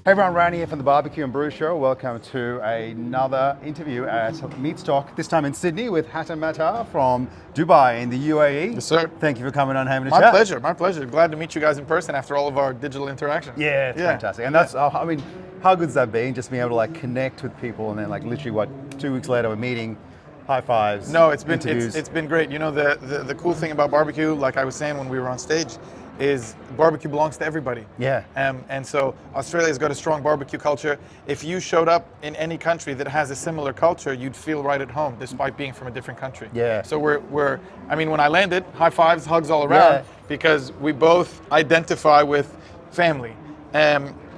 Hey everyone, Ryan here from the Barbecue and Brews Show. Welcome to another interview at Meatstock, this time in Sydney with Hattem Mattar from Dubai in the UAE. Yes, sir. Thank you for coming on, having a My chat. pleasure, my pleasure. Glad to meet you guys in person after all of our digital interaction. Yeah, it's fantastic. And that's, I mean, how good's that been? Just being able to like connect with people and then like literally what, 2 weeks later we're meeting, high fives. No, it's been interviews. it's been great. You know, the cool thing about barbecue, like I was saying when we were on stage, is barbecue belongs to everybody. Yeah. And so Australia's got a strong barbecue culture. If you showed up in any country that has a similar culture, you'd feel right at home, despite being from a different country. Yeah. So we're I mean, when I landed, high fives, hugs all around, because we both identify with family.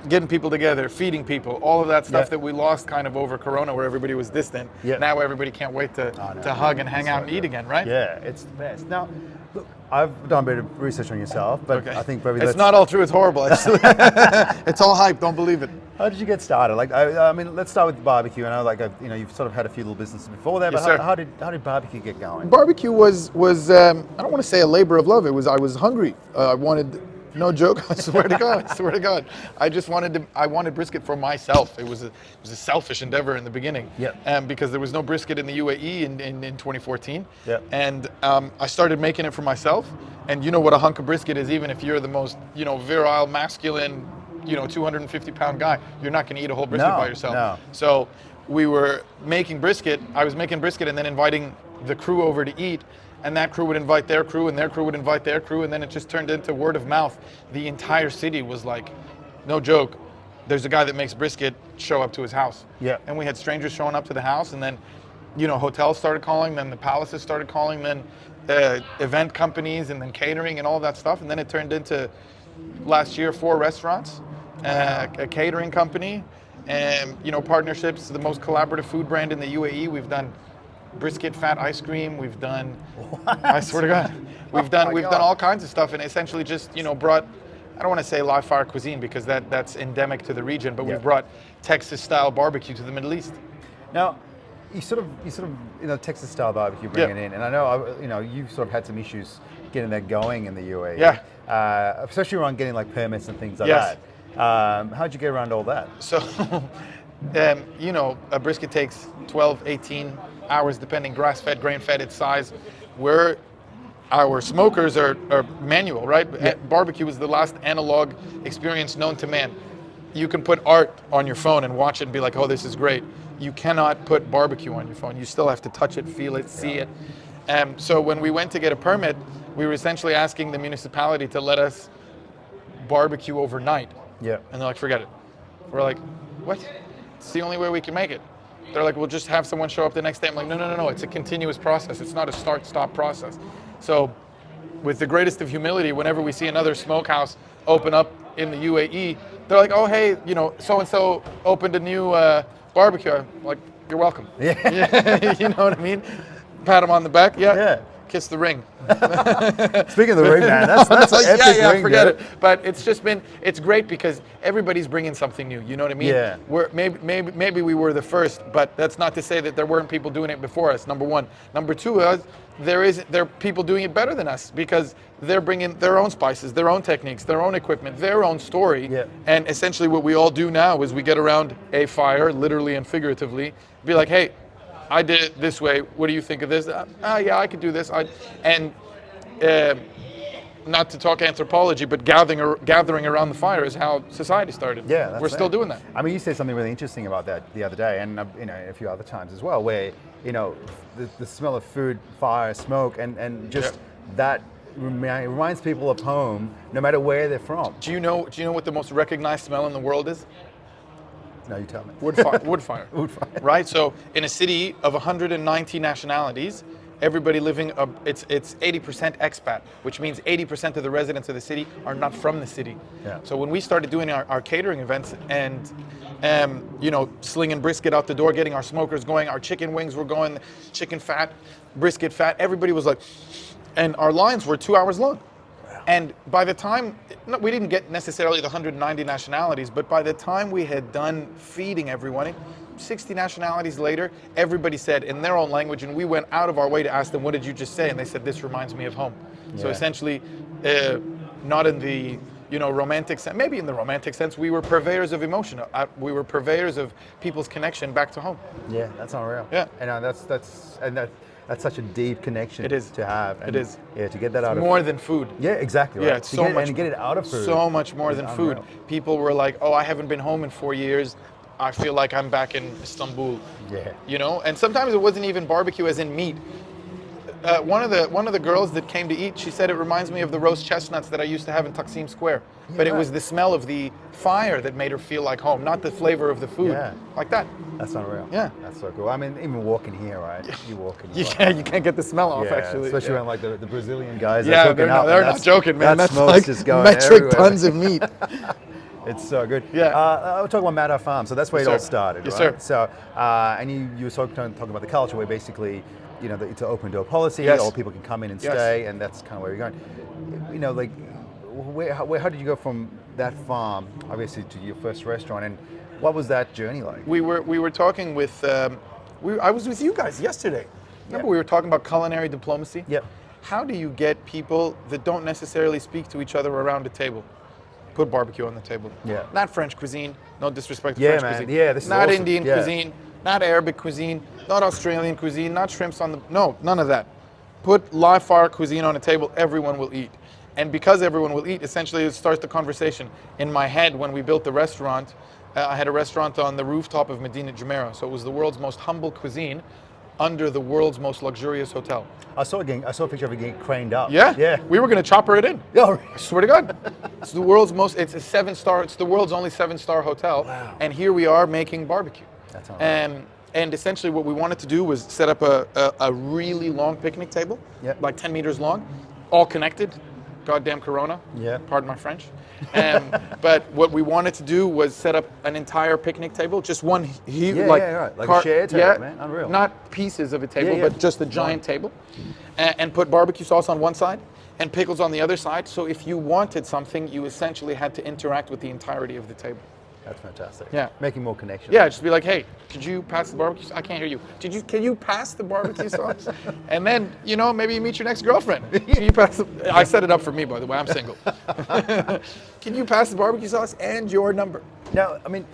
Getting people together, feeding people, all of that stuff that we lost kind of over Corona, where everybody was distant. Now everybody can't wait to hug and hang out and eat again, right? Yeah, it's the best. Now, look, I've done a bit of research on yourself, but I think maybe it's not all true. It's horrible. It's all hype. Don't believe it. How did you get started? Like, I mean, let's start with barbecue. I know, like, you know, you've sort of had a few little businesses before there, but how did barbecue get going? Barbecue was I don't want to say a labor of love. I was hungry. I wanted. No joke, I swear to God, I swear to God. I wanted brisket for myself. It was a selfish endeavor in the beginning. Because there was no brisket in the UAE in 2014. And I started making it for myself. And you know what a hunk of brisket is, even if you're the most, virile, masculine, 250-pound guy, you're not gonna eat a whole brisket by yourself. No. So we were making brisket, I was making brisket and then inviting the crew over to eat. And that crew would invite their crew, and their crew would invite their crew, and then it just turned into word of mouth. The entire city was like, no joke, there's a guy that makes brisket, show up to his house. And we had strangers showing up to the house, and then, hotels started calling, then the palaces started calling, then event companies, and then catering and all that stuff. And then it turned into, last year, 4 restaurants, a catering company, and partnerships, the most collaborative food brand in the UAE. We've done brisket fat ice cream. We've done, I swear to God, we've done all kinds of stuff, and essentially just brought, I don't want to say live fire cuisine because that's endemic to the region, but we've brought Texas style barbecue to the Middle East. Now, you sort of Texas style barbecue bringing it in, and I know you've sort of had some issues getting that going in the UAE. Especially around getting like permits and things like that. How'd you get around all that? So, a brisket takes 12, 18 hours depending, grass-fed, grain-fed, its size. Our smokers are manual, right? Barbecue is the last analog experience known to man. You can put art on your phone and watch it and be like, oh, this is great. You cannot put barbecue on your phone. You still have to touch it, feel it, see it. So when we went to get a permit, we were essentially asking the municipality to let us barbecue overnight. And they're like, forget it. We're like, what? It's the only way we can make it. They're like, we'll just have someone show up the next day. I'm like, no, it's a continuous process. It's not a start-stop process. So with the greatest of humility, whenever we see another smokehouse open up in the UAE, they're like, oh, hey, so-and-so opened a new barbecue. I'm like, you're welcome. You know what I mean? Pat them on the back. Kiss the ring. Speaking of the ring, man, that's an epic ring, forget it. But it's great because everybody's bringing something new. You know what I mean? We're maybe we were the first, but that's not to say that there weren't people doing it before us. Number one. Number two is there are people doing it better than us because they're bringing their own spices, their own techniques, their own equipment, their own story. And essentially, what we all do now is we get around a fire, literally and figuratively, be like, hey, I did it this way. What do you think of this? Yeah, I could do this. Not to talk anthropology, but gathering around the fire is how society started. We're still doing that. I mean, you said something really interesting about that the other day, and a few other times as well, where the smell of food, fire, smoke, and just that reminds people of home, no matter where they're from. Do you know what the most recognized smell in the world is? No, you tell me. Wood fire. Wood fire. Right? So in a city of 190 nationalities, everybody living, it's 80% expat, which means 80% of the residents of the city are not from the city. So when we started doing our catering events and, slinging brisket out the door, getting our smokers going, our chicken wings were going, chicken fat, brisket fat, everybody was like, and our lines were 2 hours long. And by the time, we didn't get necessarily the 190 nationalities, but by the time we had done feeding everyone, 60 nationalities later, everybody said in their own language, and we went out of our way to ask them, what did you just say? And they said, this reminds me of home. So essentially, not in the romantic sense. Maybe in the romantic sense, we were purveyors of emotion. We were purveyors of people's connection back to home. Yeah, that's unreal. Yeah. And that's such a deep connection It is. to have. And It is. Yeah, to get that out of More than food. Yeah, exactly. Right. Yeah, it's so much. And get it out of food. So much more is than unreal. food. People were like, "Oh, I haven't been home in 4 years. I feel like I'm back in Istanbul." Yeah. And sometimes it wasn't even barbecue as in meat. One of the girls that came to eat, she said it reminds me of the roast chestnuts that I used to have in Taksim Square. But it was the smell of the fire that made her feel like home, not the flavor of the food. Yeah. Like that. That's unreal. Yeah. That's so cool. I mean, even walking here, right? You walk and You can't get the smell off, actually. Especially when like the Brazilian guys are Yeah, cooking up. they're not joking, man. That That's smoke's like just going metric everywhere. tons of meat. It's so good. Yeah. We'll talk about Mattar Farm. So that's where Yes, it all sir. started, Yes, right? sir. So, and you were talking about the culture where basically, it's an open door policy. Yes. All people can come in and Yes. stay, and that's kind of where you're going. Like, how did you go from that farm, obviously, to your first restaurant, and what was that journey like? We were talking with, I was with you guys yesterday. Remember we were talking about culinary diplomacy? Yep. How do you get people that don't necessarily speak to each other around a table? Put barbecue on the table. Yeah. Not French cuisine, no disrespect to Yeah, French man. cuisine. Yeah, this is not awesome. Indian Yeah. cuisine, not Arabic cuisine, not Australian cuisine, not shrimps on the, no, none of that. Put live fire cuisine on a table, everyone will eat. And because everyone will eat, essentially it starts the conversation. In my head, when we built the restaurant, I had a restaurant on the rooftop of Medina Jumeirah. So it was the world's most humble cuisine under the world's most luxurious hotel. I saw a picture of it getting craned up. Yeah? Yeah. We were going to chopper it in. Oh, I swear to God. It's the world's it's a 7-star, it's the world's only 7-star hotel. Wow. And here we are making barbecue. That's awesome. And essentially what we wanted to do was set up a really long picnic table, Yep. like 10 meters long, all connected. Goddamn Corona. Yeah. Pardon my French. But what we wanted to do was set up an entire picnic table, just one right. Like a shared table, man. Unreal. Not pieces of a table, Yeah, yeah. but just a giant table. And put barbecue sauce on one side and pickles on the other side. So if you wanted something, you essentially had to interact with the entirety of the table. That's fantastic. Yeah. Making more connections. Yeah, just be like, hey, could you pass the barbecue sauce? I can't hear you. Can you pass the barbecue sauce? And then, maybe you meet your next girlfriend. Can you pass I set it up for me, by the way, I'm single. Can you pass the barbecue sauce and your number? Now, I mean,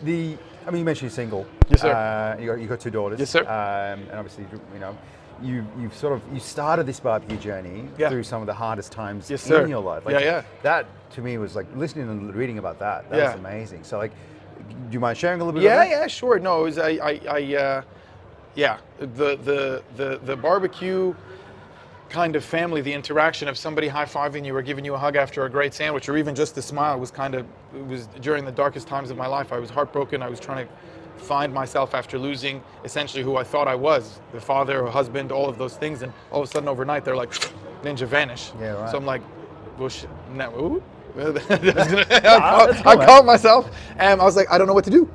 you mentioned you're single. Yes, sir. You got 2 daughters. Yes, sir. And obviously, you started this barbecue journey through some of the hardest times Yes, sir. in your life. That to me was like listening and reading about that. That was amazing. So like, do you mind sharing a little bit? Yeah, sure. No, it was the barbecue kind of family, the interaction of somebody high-fiving you or giving you a hug after a great sandwich, or even just a smile was during the darkest times of my life. I was heartbroken. I was trying to find myself after losing essentially who I thought I was, the father or husband, all of those things, and all of a sudden overnight they're like ninja vanish. Yeah, right. So I'm like, well, no. That's cool, I caught myself and I was like, I don't know what to do.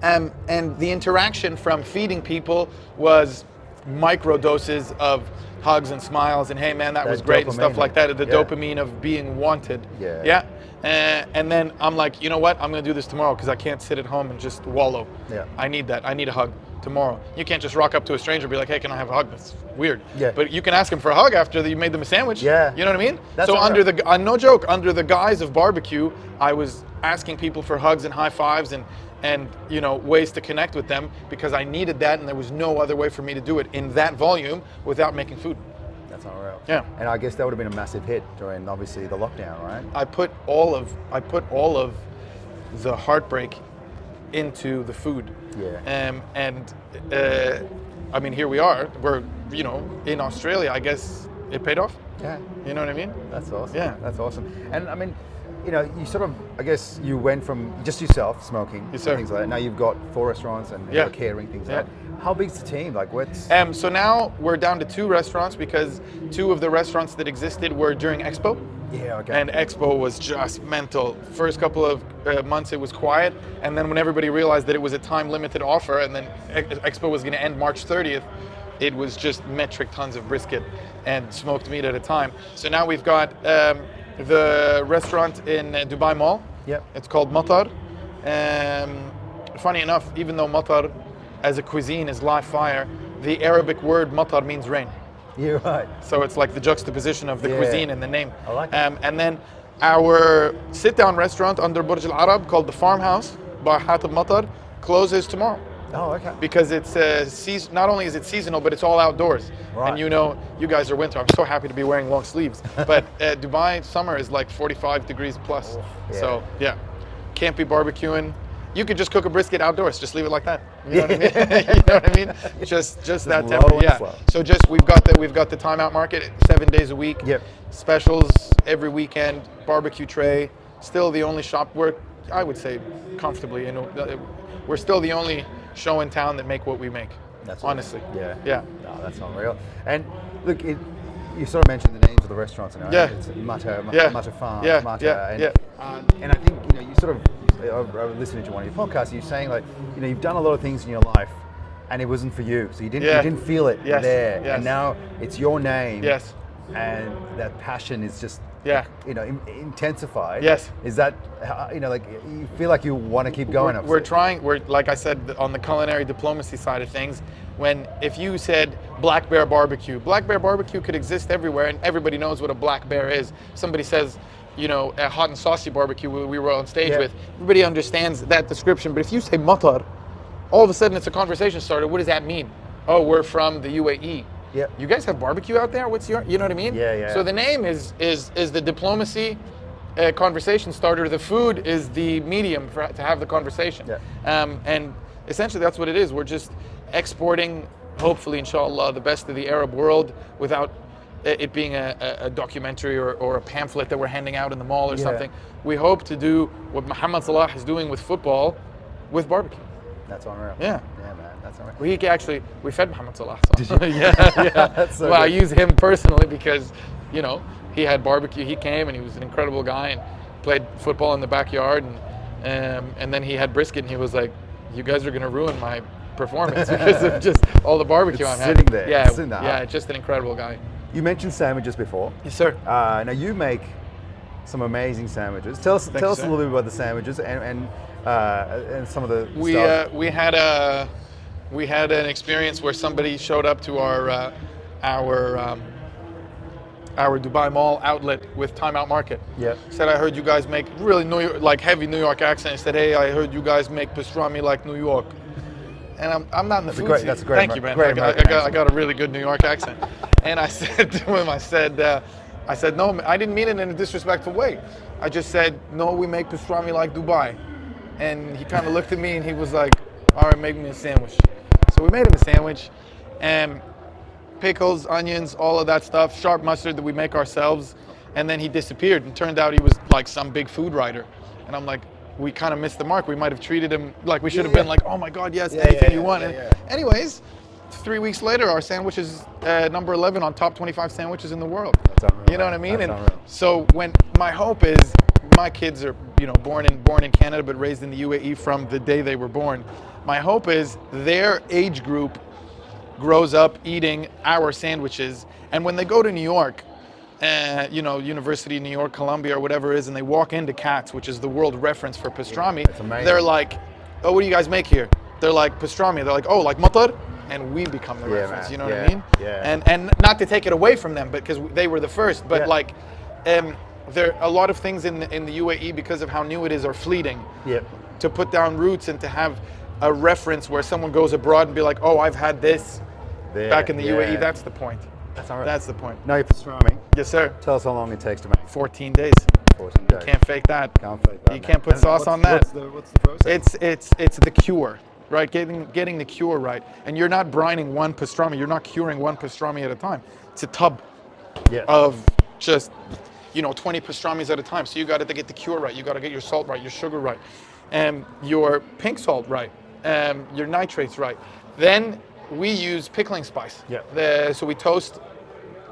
And the interaction from feeding people was micro doses of hugs and smiles and hey man, that was great and stuff like that. The dopamine of being wanted. Yeah. And then I'm like, you know what? I'm going to do this tomorrow because I can't sit at home and just wallow. Yeah. I need that. I need a hug tomorrow. You can't just rock up to a stranger and be like, hey, can I have a hug? That's weird. Yeah. But you can ask him for a hug after you made them a sandwich. Yeah. You know what I mean? That's so unreal. no joke, under the guise of barbecue, I was asking people for hugs and high fives and ways to connect with them because I needed that and there was no other way for me to do it in that volume without making food. That's unreal. Yeah. And I guess that would have been a massive hit during obviously the lockdown, right? I put all of the heartbreak into the food. Yeah. I mean, here we are. We're in Australia. I guess it paid off. Yeah. You know what I mean? That's awesome. Yeah. That's awesome. And I mean, you sort of, I guess you went from just yourself smoking Yes, sir. and things like that. Now you've got 4 restaurants and Yeah. catering, things Yeah. like that. How big's the team? Like what's... So now we're down to 2 restaurants because 2 of the restaurants that existed were during Expo. Yeah, okay. And Expo was just mental. First couple of months it was quiet, and then when everybody realized that it was a time-limited offer, and then Expo was going to end March 30th, it was just metric tons of brisket and smoked meat at a time. So now we've got the restaurant in Dubai Mall. Yep. It's called Mattar. Funny enough, even though Mattar as a cuisine is live fire, the Arabic word Mattar means rain. You're right. So it's like the juxtaposition of the Yeah. cuisine and the name. I like it. And then Our sit-down restaurant under Burj Al Arab called the Farmhouse by Hattem Mattar closes tomorrow. Oh, okay. Because it's not only is it seasonal, but it's all outdoors. Right. And you guys are winter. I'm so happy to be wearing long sleeves. But Dubai summer is like 45 degrees plus. Oh, yeah. So yeah, can't be barbecuing. You could just cook a brisket outdoors. Just leave it like that. You know what I mean? You know what I mean? Just that low temperature. and Yeah. slow. So we've got the timeout market 7 days a week. Yep. Specials every weekend. Barbecue tray. Still the only shop I would say comfortably. We're still the only show in town that make what we make. That's honestly. Yeah. Yeah. No, that's unreal. And look, you sort of mentioned the names of the restaurants. Yeah. It's Mattar, Yeah. Mattar Farm, Yeah. Mattar, Yeah. and I think you sort of. I was listening to one of your podcasts. You're saying like, you've done a lot of things in your life, and it wasn't for you, so you didn't feel it there, Yes. and now it's your name. Yes. And that passion is just intensified. Yes. Is that like you feel like you want to keep going? We're trying. We're, like I said, on the culinary diplomacy side of things. If you said Black Bear Barbecue could exist everywhere, and everybody knows what a black bear is. Somebody says, a hot and saucy barbecue we were on stage with. Everybody understands that description. But if you say Mattar, all of a sudden it's a conversation starter. What does that mean? Oh, we're from the UAE. Yeah. You guys have barbecue out there? What's you know what I mean? Yeah. So the name is the diplomacy conversation starter. The food is the medium to have the conversation. Yeah. And essentially that's what it is. We're just exporting, hopefully, inshallah, the best of the Arab world without it being a documentary or a pamphlet that we're handing out in the mall or something. We hope to do what Mohammed Salah is doing with football with barbecue. That's unreal. Yeah. Yeah, man. That's unreal. We fed Mohammed Salah. So. Did you? Yeah. That's so well, I good. use him personally because, he had barbecue. He came and he was an incredible guy and played football in the backyard. And then he had brisket and he was like, you guys are going to ruin my performance because of just all the barbecue I'm having. Sitting there. Yeah, It's in the heart. just an incredible guy. You mentioned sandwiches before. Yes, sir. Now you make some amazing sandwiches. Tell us a little bit about the sandwiches and some of the stuff. We had an experience where somebody showed up to our Dubai Mall outlet with Time Out Market. Yeah. Said, I heard you guys make really heavy New York accent. Said, hey, I heard you guys make pastrami like New York. And I'm not in the food scene. That's a great. Thank you, man. I got a really good New York accent. And I said to him, I said, no, I didn't mean it in a disrespectful way. I just said, no, we make pastrami like Dubai. And he kind of looked at me and he was like, all right, make me a sandwich. So we made him a sandwich. And pickles, onions, all of that stuff, sharp mustard that we make ourselves. And then he disappeared and turned out he was like some big food writer. And I'm like, we kind of missed the mark. We might have treated him like we should have been like, oh my God, yes, anything you want. Anyways, 3 weeks later, our sandwich is number 11 on top 25 sandwiches in the world. That's unreal. You know what I mean? That's And unreal. so when my hope is, my kids are born in Canada but raised in the UAE from the day they were born. My hope is their age group grows up eating our sandwiches, and when they go to New York, University of New York, Columbia, or whatever it is, and they walk into Katz, which is the world reference for pastrami, they're like, oh, what do you guys make here? They're like, pastrami. They're like, oh, like Mattar? And we become the reference, man. you know what I mean? Yeah. And not to take it away from them, because they were the first, but there a lot of things in the UAE, because of how new it is, are fleeting. Yep. To put down roots and to have a reference where someone goes abroad and be like, oh, I've had this back in the UAE, that's the point. That's all right. That's the point. Now you're pastrami. Yes, sir. Tell us how long it takes to make. 14 days. 14 days. Can't fake that. Can't fake that. You can't put sauce on that. What's the process? It's the cure, right? Getting the cure right. And you're not brining one pastrami. You're not curing one pastrami at a time. It's a tub of just 20 pastramis at a time. So you got to get the cure right. You got to get your salt right, your sugar right, and your pink salt right, your nitrates right. Then we use pickling spice. Yeah. So we toast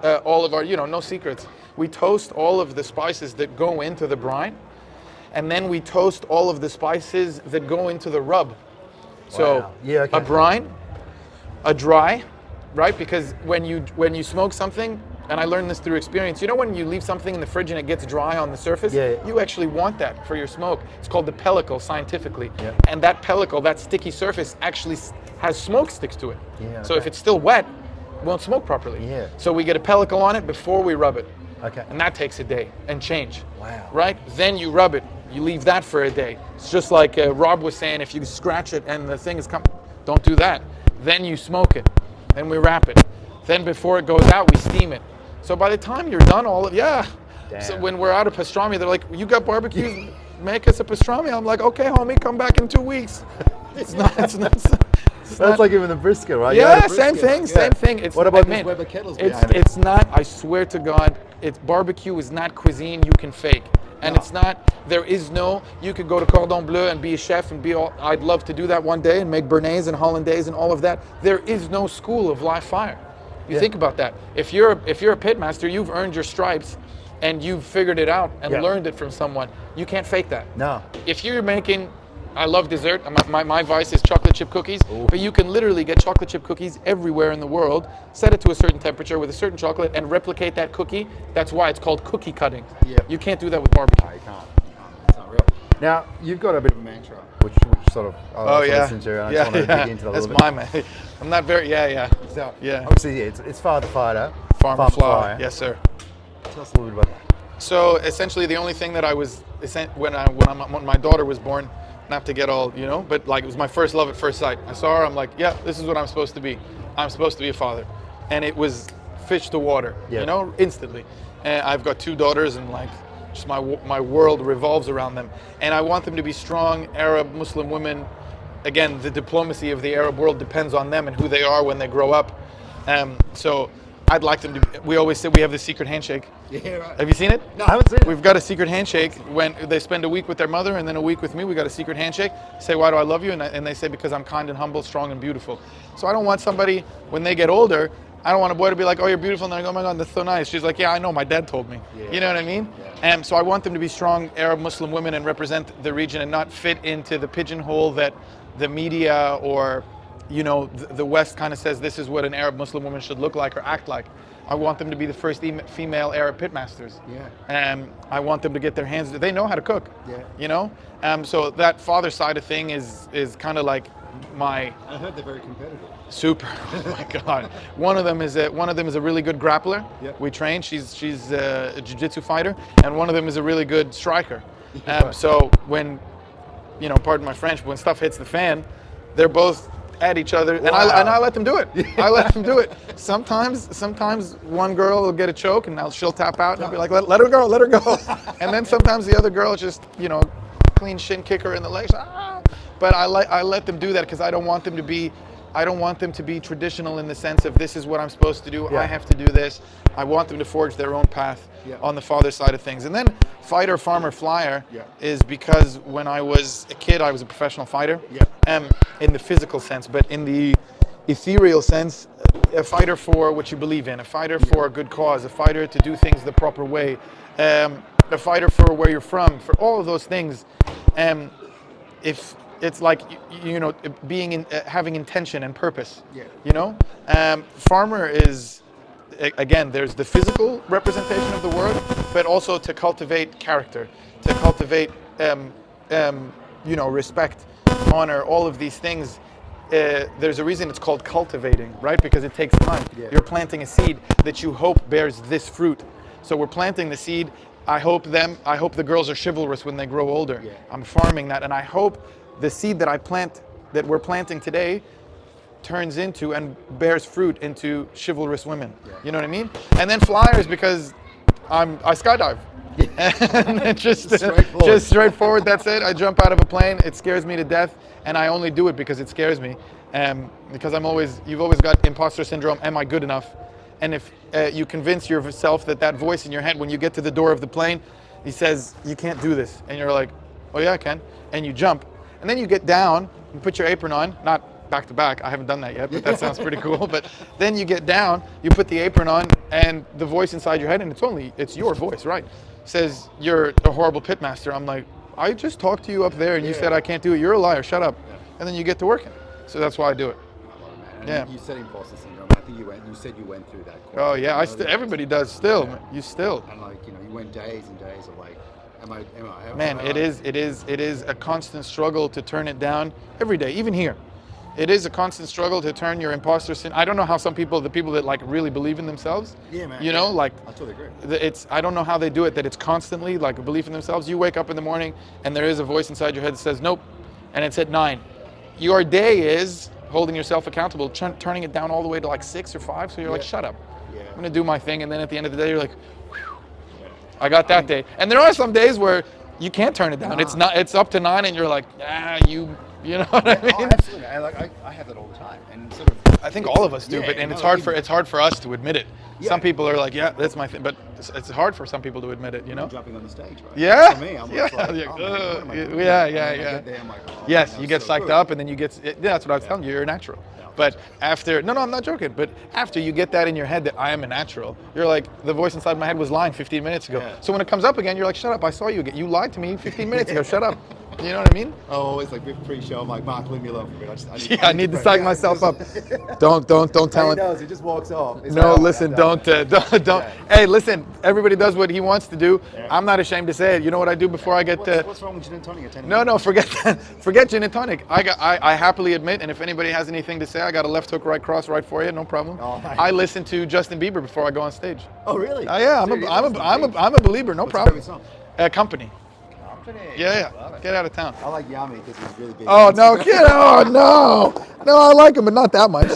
all of our, no secrets. We toast all of the spices that go into the brine, and then we toast all of the spices that go into the rub. So a brine, a dry, right? Because when you smoke something, and I learned this through experience, when you leave something in the fridge and it gets dry on the surface, you actually want that for your smoke. It's called the pellicle scientifically. Yeah. And that pellicle, that sticky surface, actually has smoke sticks to it. Yeah, so if it's still wet, it won't smoke properly. Yeah. So we get a pellicle on it before we rub it. Okay. And that takes a day and change. Wow. Right? Then you rub it. You leave that for a day. It's just like Rob was saying, if you scratch it and the thing is coming, don't do that. Then you smoke it. Then we wrap it. Then before it goes out, we steam it. So by the time you're done all of, Damn. So when we're out of pastrami, they're like, you got barbecue? Make us a pastrami. I'm like, okay, homie, come back in 2 weeks. It's not. That's like even the brisket, right? Yeah, same thing. It's, what about these Weber kettles behind it? It's not. I swear to God, barbecue is not cuisine you can fake, and it's not. There is no. You could go to Cordon Bleu and be a chef and be all. I'd love to do that one day and make béarnaise and hollandaise and all of that. There is no school of live fire. You think about that. If you're a pitmaster, you've earned your stripes, and you've figured it out and learned it from someone. You can't fake that. No. If you're making. I love dessert. My vice is chocolate chip cookies. Ooh. But you can literally get chocolate chip cookies everywhere in the world, set it to a certain temperature with a certain chocolate, and replicate that cookie. That's why it's called cookie cutting. Yeah. You can't do that with barbecue. No, you can't. It's not real. Now, you've got a bit of a mantra, which sort of listen to, and I just want to dig into that a little bit. That's my man. I'm not very, So, obviously, it's Father Fighter. Farmer Flower. Yes, sir. Tell us a little bit about that. So, essentially, the only thing that I was, when my daughter was born, not to get all, but like it was my first love at first sight. I saw her, I'm like, yeah, this is what I'm supposed to be. I'm supposed to be a father. And it was fish to water, instantly. And I've got 2 daughters, and like, just my world revolves around them. And I want them to be strong Arab Muslim women. Again, the diplomacy of the Arab world depends on them and who they are when they grow up. So I'd like them to, we always say we have the secret handshake. Yeah, right. Have you seen it? No, I haven't seen it. We've got a secret handshake when they spend a week with their mother and then a week with me. We got a secret handshake. Say, why do I love you? And they say, because I'm kind and humble, strong and beautiful. So I don't want somebody, when they get older, I don't want a boy to be like, oh, you're beautiful. And then I go, oh my God, that's so nice. She's like, yeah, I know, my dad told me. Yeah. You know what I mean? Yeah. So I want them to be strong Arab Muslim women and represent the region and not fit into the pigeonhole that the media or, the West kind of says this is what an Arab Muslim woman should look like or act like. I want them to be the first female Arab pitmasters. Yeah. I want them to get their hands. They know how to cook. Yeah. So that father side of thing is kind of like my. I heard they're very competitive. Super. Oh my God. One of them is a really good grappler. Yep. We train. She's a jiu-jitsu fighter, and one of them is a really good striker. So when, pardon my French, when stuff hits the fan, they're both at each other, and I let them do it. I let them do it. Sometimes one girl will get a choke, and she'll tap out, and I'll be like, let her go. And then sometimes the other girl just, clean shin kick her in the legs. But I let them do that because I don't want them to be traditional in the sense of this is what I'm supposed to do. Yeah. I have to do this. I want them to forge their own path on the father side of things. And then fighter, farmer, flyer is because when I was a kid, I was a professional fighter in the physical sense, but in the ethereal sense, a fighter for what you believe in, a fighter for a good cause, a fighter to do things the proper way, a fighter for where you're from, for all of those things. If it's like, being having intention and purpose, farmer is, again, there's the physical representation of the word, but also to cultivate character, to cultivate, respect, honor, all of these things. There's a reason it's called cultivating, right? Because it takes time. Yeah. You're planting a seed that you hope bears this fruit. So we're planting the seed. I hope the girls are chivalrous when they grow older. Yeah. I'm farming that, and I hope the seed that we're planting today turns into and bears fruit into chivalrous women. Yeah. You know what I mean? And then flyers, because I skydive. And just straightforward, that's it. I jump out of a plane, it scares me to death, and I only do it because it scares me. Because you've always got imposter syndrome, am I good enough? And if you convince yourself that voice in your head, when you get to the door of the plane, he says, you can't do this. And you're like, oh yeah, I can. And you jump. And then you get down and put your apron on, not back to back, I haven't done that yet, but that sounds pretty cool. But then you get down, you put the apron on, and the voice inside your head, and it's your voice, right? Says, you're a horrible pitmaster. I'm like, I just talked to you up there and you said I can't do it. You're a liar, shut up. Yeah. And then you get to working. So that's why I do it. You said imposter syndrome. I think you said you went through that. Oh yeah, everybody does still. Yeah. You still. And you went days and days of like, am I? Man, it is a constant struggle to turn it down every day, even here. it is a constant struggle to turn your imposter syndrome. I don't know how the people that like really believe in themselves, Yeah, man. you know, like I totally agree. I don't know how they do it, that it's constantly like a belief in themselves. You wake up in the morning and there is a voice inside your head that says, nope, and it's at 9. Your day is holding yourself accountable, turning it down all the way to like 6 or 5, so you're like, shut up. Yeah. I'm gonna do my thing, and then at the end of the day, you're like, I got that day. And there are some days where you can't turn it down. It's up to 9, and you're like, you know what I mean? Oh, absolutely. I have that all the time, and sort of. I think all of us do, it's hard for us to admit it. Yeah. Some people are like, yeah, that's my thing, but it's hard for some people to admit it, you know? Jumping on the stage, right? Yeah. For me, I'm yeah. like, yeah. oh, man, what am I doing? Yeah. And then I get there, I'm like, oh, yes, man, you get so psyched good. up, and then you get. Yeah, that's what I was telling you. You're a natural. But after, no, I'm not joking. But after you get that in your head that I am a natural, you're like, the voice inside my head was lying 15 minutes ago. Yeah. So when it comes up again, you're like, shut up! I saw you again. You lied to me 15 minutes ago. Shut up. You know what I mean? Oh, always like pre-show, I'm like, Mark, leave me alone for a bit. I need to psych myself up. Don't tell He him. knows, he just walks off. He's No, like, oh, listen, don't. don't. Yeah. Hey, listen, everybody does what he wants to do. Yeah. I'm not ashamed to say it. You know what I do before I get What's wrong with gin and tonic at 10 No, forget that. Forget gin and tonic. I happily admit, and if anybody has anything to say, I got a left hook, right cross, right for you, no problem. Oh, nice. I listen to Justin Bieber before I go on stage. Oh, really? Yeah, Dude, I'm a believer, no What's your problem. favorite song? Company. Company. Yeah. Love it. Get out of town. I like Yummy because he's really big. Oh no, kid! Oh no, I like him, but not that much.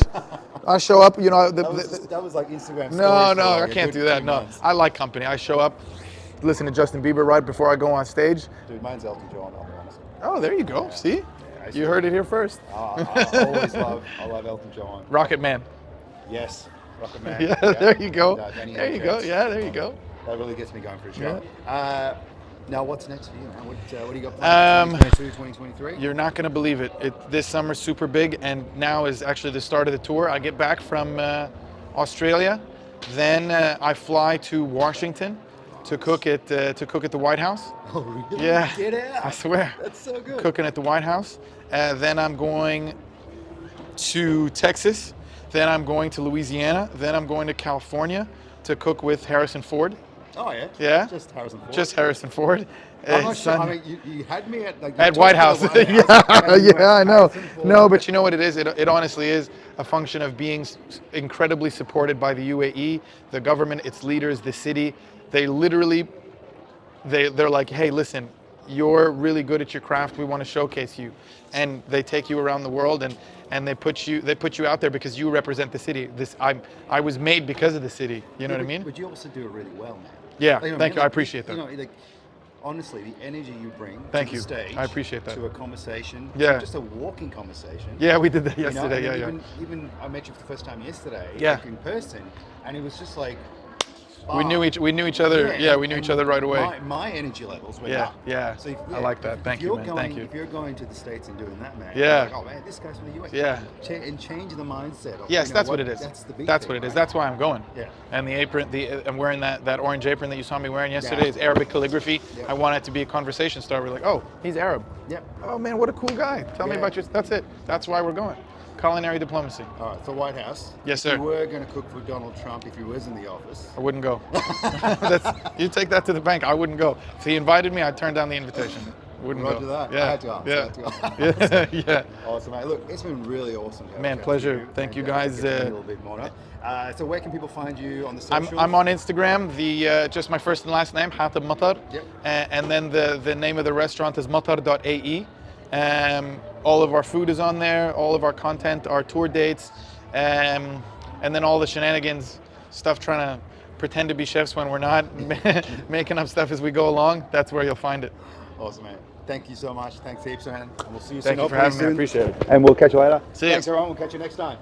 I show up, you know. That was like Instagram. No, I can't do that. No, I like company. I show up, listen to Justin Bieber right before I go on stage. Dude, mine's Elton John, I'll be honest. Oh, there you go. See, you heard it here first. I love Elton John. Rocket Man. Yes, Rocket Man. Yeah, there you go. Danny There you go. Elfman. Yeah, there you go. That really gets me going for a show. Now, what's next for you, man? What do you got planned for 2022, 2023? You're not going to believe it. This summer's super big, and now is actually the start of the tour. I get back from Australia, then I fly to Washington to cook at the White House. Oh, really? Yeah, Get out. I swear. That's so good. Cooking at the White House. Then I'm going to Texas. Then I'm going to Louisiana. Then I'm going to California to cook with Harrison Ford. Oh, yeah? Yeah. Just Harrison Ford? Just Harrison Ford. I'm not sure. I mean, you had me at like... At White House. Yeah, I know. No, but you know what it is? It honestly is a function of being incredibly supported by the UAE, the government, its leaders, the city. They literally, they're like, hey, listen, you're really good at your craft. We want to showcase you. And they take you around the world and they put you out there because you represent the city. I was made because of the city. You know what I mean? But you also do it really well, man. Yeah, Like, thank you. I appreciate that. You know, like, honestly, the energy you bring Thank to you. the stage, I appreciate that. to a conversation, Yeah. to just a walking conversation. Yeah, we did that You know, yesterday. and Yeah. Even I met you for the first time yesterday, Yeah. like in person, and it was just like, We knew each other. Yeah, we knew each other right away. My energy levels went Yeah, up. yeah. So I like that. Thank you, man. Thank you. If you're going to the States and doing that, man, Yeah. you're like, oh man, this guy's from the US. Yeah. And changing the mindset. Of, Yes, you know, that's what it is. That's the big That's thing, what it is. right? That's why I'm going. Yeah. And the apron, I'm wearing that orange apron that you saw me wearing yesterday. Yeah. It's Arabic calligraphy. Yeah. I want it to be a conversation starter. We're like, oh, he's Arab. Yep. Oh man, what a cool guy. Tell me Yeah. about your. That's it. That's why we're going. Culinary diplomacy. All right, so White House. Yes, sir. If you were going to cook for Donald Trump if he was in the office. I wouldn't go. You take that to the bank. I wouldn't go. If he invited me, I'd turn down the invitation. Wouldn't Roger go. that. Yeah. I had to ask. Yeah. I had to ask. Yeah. Awesome, mate. Look, it's been really awesome. To have Man, a chat pleasure. with you. Thank you, And, guys. get to know you a little bit more. So where can people find you on the socials? I'm on Instagram. Just my first and last name, Hattem Mattar. Yep. And then the name of the restaurant is mattar.ae. All of our food is on there. All of our content, our tour dates, and then all the shenanigans stuff, trying to pretend to be chefs when we're not, making up stuff as we go along. That's where you'll find it. Awesome, mate. Thank you so much. Thanks heaps, man. And we'll see you Thank soon. you for having me. I Hopefully appreciate it. And we'll catch you later. See ya. Thanks, everyone. We'll catch you next time.